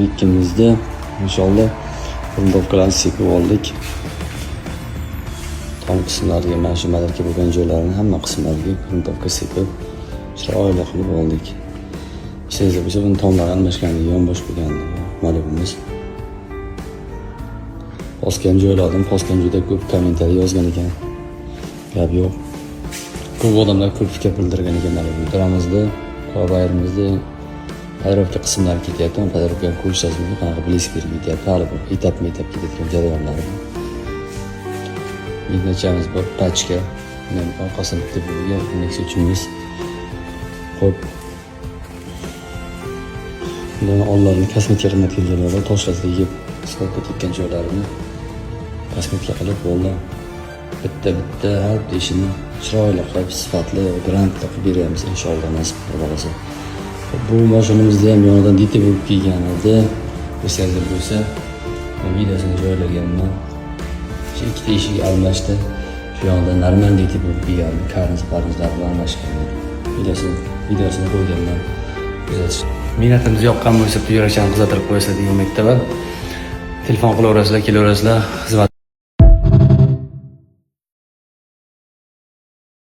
İkimizde inşallah bundoqlarni sepib oldik. Tom qismlariga, mana shu madarka bo'lgan joylarni hamma qismlariga bundoqqa sepib chiroyli qilib oldik. Sezib bo'lsa buni tomlari almashganligi, yonbosh bo'lganligi ma'lumimiz. Posgan joylardan posgan juda ko'p kommentariy yozgan ekan. Gap yo'q. Ko'p odamlar ko'p fikr bildirgan ekan mana bu daramizda, qo'yimizda Ayrovka qismlari ketyapti, ayrovka qo'yishasizmi, qanaqa blisker ketyapti, hali bir etap ketayotgan jarayonlari. Mehnatchimiz bor, pachka, men orqasini bitib bo'lgan, necha uchimiz. Xo'p. Bundan onlarni kosmetika xizmat kelganlar, toshlarga yeb, stokka ketgan joylarini kosmetika qilib bo'ldi. Bitta har ishini chiroyli qilib, sifatli, grantli qilib beramiz inshaalloh nasib qilsa. Bu mashinamizda ham yonidan diti bo'lib kelgan edi. O'shanlar bo'lsa, videosini joylaganman. Shu ikkita eshik almashdi. Shu yoqda normal diti bo'lib kelgan, karniz-parnizlar bilan almashgan. Videosini qo'yganman. Kuzatish. Minatimiz yoqqan bo'lsa, yurakchani qizartirib qo'yasizlar degan umiddaman. Telefon qilaverasizlar, kelaverasizlar. Xizmat